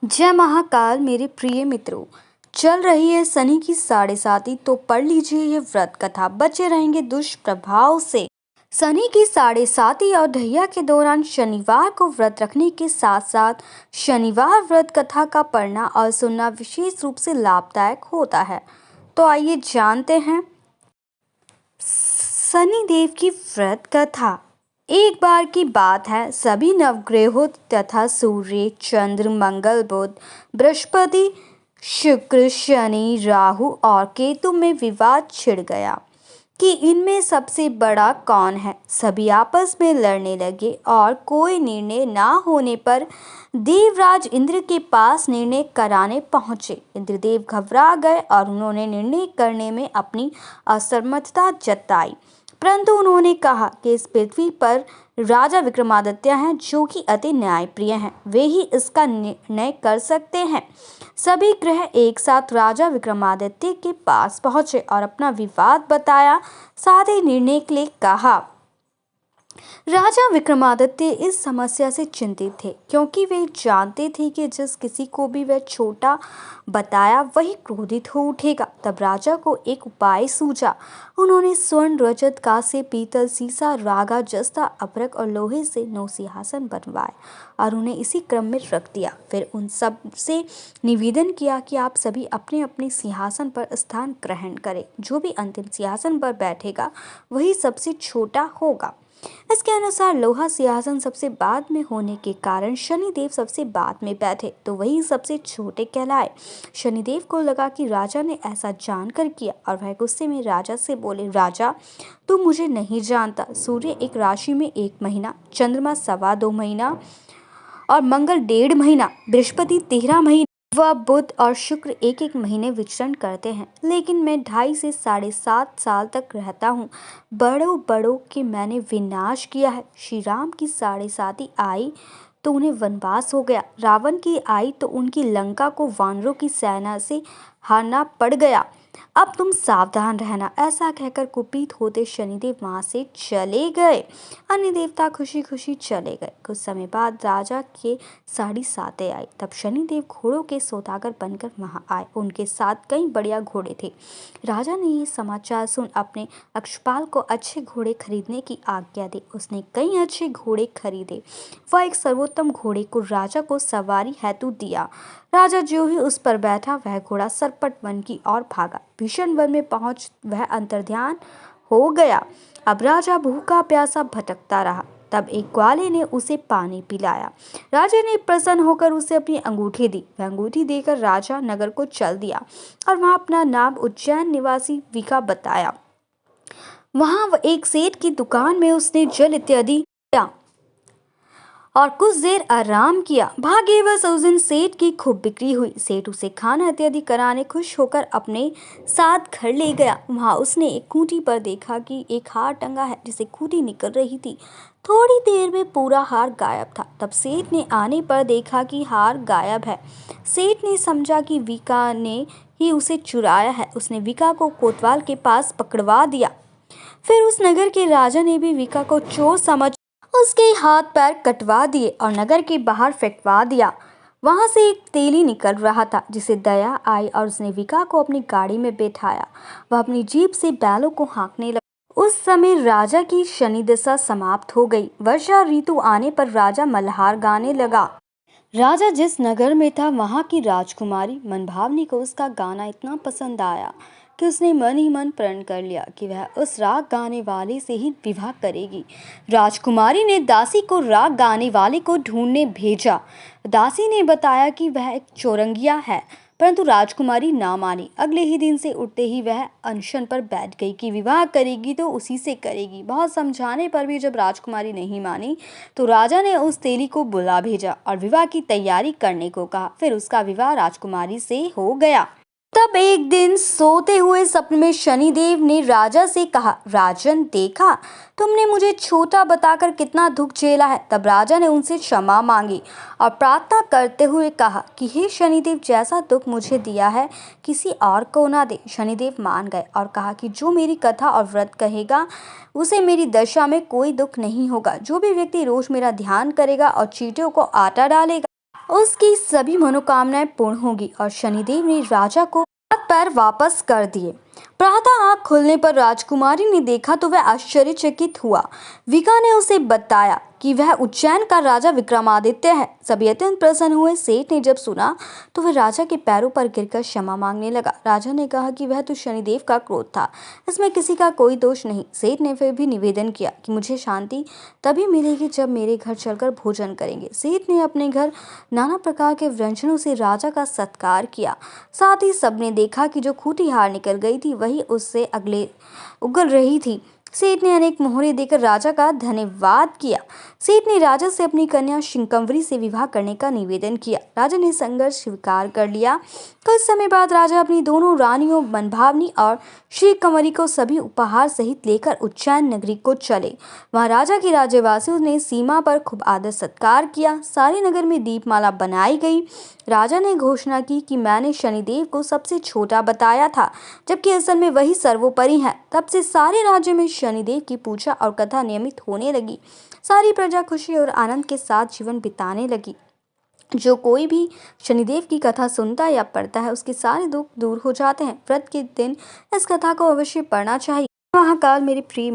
जय महाकाल मेरे प्रिय मित्रों। चल रही है शनि की 7.5 तो पढ़ लीजिए ये व्रत कथा, बचे रहेंगे दुष्प्रभाव से। शनि की 7.5 और ढैया के दौरान शनिवार को व्रत रखने के साथ साथ शनिवार व्रत कथा का पढ़ना और सुनना विशेष रूप से लाभदायक होता है। तो आइए जानते हैं शनि देव की व्रत कथा। एक बार की बात है, सभी नवग्रहों तथा सूर्य, चंद्र, मंगल, बुध, बृहस्पति, शुक्र, शनि, राहु और केतु में विवाद छिड़ गया कि इनमें सबसे बड़ा कौन है। सभी आपस में लड़ने लगे और कोई निर्णय ना होने पर देवराज इंद्र के पास निर्णय कराने पहुंचे। इंद्रदेव घबरा गए और उन्होंने निर्णय करने में अपनी असमर्थता जताई, परंतु उन्होंने कहा कि इस पृथ्वी पर राजा विक्रमादित्य हैं जो कि अति न्यायप्रिय हैं, वे ही इसका निर्णय कर सकते हैं। सभी ग्रह एक साथ राजा विक्रमादित्य के पास पहुंचे और अपना विवाद बताया, साथ ही निर्णय के लिए कहा। राजा विक्रमादित्य इस समस्या से चिंतित थे क्योंकि वे जानते थे कि जिस किसी को भी वह छोटा बताया वही क्रोधित हो उठेगा। तब राजा को एक उपाय सूझा। उन्होंने स्वर्ण, रजत, कांस्य, पीतल, सीसा, रागा, जस्ता, अभ्रक और लोहे से 9 सिंहासन बनवाए और उन्हें इसी क्रम में रख दिया। फिर उन सब से निवेदन किया कि आप सभी अपने अपने सिंहासन पर स्थान ग्रहण करें। जो भी अंतिम सिंहासन पर बैठेगा वही सबसे छोटा होगा। इसके अनुसार लोहा सिंहासन सबसे बाद में होने के कारण शनिदेव सबसे बाद में बैठे तो वही सबसे छोटे कहलाए। शनिदेव को लगा कि राजा ने ऐसा जानकर किया और वह गुस्से में राजा से बोले, राजा तू मुझे नहीं जानता। सूर्य एक राशि में 1 महीना, चंद्रमा 2.25 महीना और मंगल 1.5 महीना, बृहस्पति 13 महीना, वह बुध और शुक्र 1-1 महीने विचरण करते हैं, लेकिन मैं 2.5 से 7.5 साल तक रहता हूँ। बड़ों के मैंने विनाश किया है। श्री राम की 7.5 आई तो उन्हें वनवास हो गया। रावण की आई तो उनकी लंका को वानरों की सेना से हारना पड़ गया। अब तुम सावधान रहना। ऐसा कहकर कुपित होते शनिदेव वहां से चले गए। अन्य देवता खुशी खुशी चले गए। कुछ समय बाद राजा के 7.5 आई। तब शनिदेव घोड़ों के सौदागर बनकर वहां आए। उनके साथ कई बढ़िया घोड़े थे। राजा ने ये समाचार सुन अपने अक्षपाल को अच्छे घोड़े खरीदने की आज्ञा दी। उसने कई अच्छे घोड़े खरीदे। वह एक सर्वोत्तम घोड़े को राजा को सवारी हेतु दिया। राजा जो ही उस पर बैठा वह घोड़ा सरपट वन की ओर भागा। भीषण वन में पहुंच वह अंतर्ध्यान हो गया। अब राजा भूखा प्यासा भटकता रहा। तब एक ग्वाले ने उसे पानी पिलाया। राजा ने प्रसन्न होकर उसे अपनी अंगूठी दी। वह अंगूठी देकर राजा नगर को चल दिया और वहां अपना नाम उज्जैन निवासी विका बताया। वहां एक सेठ की दुकान में उसने जल इत्यादि और कुछ देर आराम किया। भाग्यवश उस दिन सेठ की खूब बिक्री हुई। सेठ उसे खाना इत्यादि कराने खुश होकर अपने साथ घर ले गया। वहां उसने एक खूंटी पर देखा कि एक हार टंगा है जिसे खूंटी निकल रही थी। थोड़ी देर में पूरा हार गायब था। तब सेठ ने आने पर देखा कि हार गायब है। सेठ ने समझा कि विका ने ही उसे चुराया है। उसने विका को कोतवाल के पास पकड़वा दिया। फिर उस नगर के राजा ने भी विका को चोर समझ उसके हाथ पैर कटवा दिए और नगर के बाहर फेंकवा दिया। वहां से एक तेली निकल रहा था जिसे दया आई और उसने विका को अपनी गाड़ी में बैठाया। वह अपनी जीप से बैलों को हाँकने लगा। उस समय राजा की शनि दशा समाप्त हो गई। वर्षा ऋतु आने पर राजा मल्हार गाने लगा। राजा जिस नगर में था वहां की राजकुमारी मनभावनी को उसका गाना इतना पसंद आया कि उसने मन ही मन प्रण कर लिया कि वह उस राग गाने वाले से ही विवाह करेगी। राजकुमारी ने दासी को राग गाने वाले को ढूंढने भेजा। दासी ने बताया कि वह एक चौरंगिया है, परंतु राजकुमारी ना मानी। अगले ही दिन से उठते ही वह अनशन पर बैठ गई कि विवाह करेगी तो उसी से करेगी। बहुत समझाने पर भी जब राजकुमारी नहीं मानी तो राजा ने उस तेली को बुला भेजा और विवाह की तैयारी करने को कहा। फिर उसका विवाह राजकुमारी से हो गया। तब एक दिन सोते हुए सपने में शनिदेव ने राजा से कहा, राजन देखा तुमने मुझे छोटा बताकर कितना दुख झेला है। तब राजा ने उनसे क्षमा मांगी और प्रार्थना करते हुए कहा कि हे शनिदेव, जैसा दुख मुझे दिया है किसी और को ना दे। शनिदेव मान गए और कहा कि जो मेरी कथा और व्रत कहेगा उसे मेरी दशा में कोई दुख नहीं होगा। जो भी व्यक्ति रोज मेरा ध्यान करेगा और चींटियों को आटा डालेगा उसकी सभी मनोकामनाएं पूर्ण होगी। और शनिदेव ने राजा को हाथ पैर वापस कर दिए। प्रातः आँख खुलने पर राजकुमारी ने देखा तो वह आश्चर्यचकित हुआ। विका ने उसे बताया कि वह उज्जैन का राजा विक्रमादित्य है। सभी अत्यंत प्रसन्न हुए। सेठ ने जब सुना तो वह राजा के पैरों पर गिरकर क्षमा मांगने लगा। राजा ने कहा कि वह तो शनिदेव का क्रोध था, इसमें किसी का कोई दोष नहीं। सेठ ने फिर भी निवेदन किया कि मुझे शांति तभी मिलेगी जब मेरे घर चलकर भोजन करेंगे। सेठ ने अपने घर नाना प्रकार के व्यंजनों से राजा का सत्कार किया। साथ ही सबने देखा कि जो खूंटी हार निकल गई थी वही उससे अगले उगल रही थी। सेठ ने अनेक मोहरे देकर राजा का धन्यवाद किया। सेठ ने राजा से अपनी कन्या शिंकवरी से विवाह करने का निवेदन किया। राजा ने संघर्ष स्वीकार कर लिया। कुछ समय बाद राजा अपनी दोनों रानियों मनभावनी और श्री कंवरी को सभी उपहार सहित लेकर उज्जैन नगरी को चले। वहां राजा के राज्यवासियों ने सीमा पर खूब आदर सत्कार किया। सारे नगर में दीपमाला बनाई गई। राजा ने घोषणा की कि मैंने शनिदेव को सबसे छोटा बताया था, जबकि असल में वही सर्वोपरि है। तब से सारे राज्य में शनिदेव की पूजा और कथा नियमित होने लगी। सारी प्रजा खुशी और आनंद के साथ जीवन बिताने लगी। जो कोई भी शनिदेव की कथा सुनता या पढ़ता है उसके सारे दुख दूर हो जाते हैं। व्रत के दिन इस कथा को अवश्य पढ़ना चाहिए। महाकाल मेरे प्रिय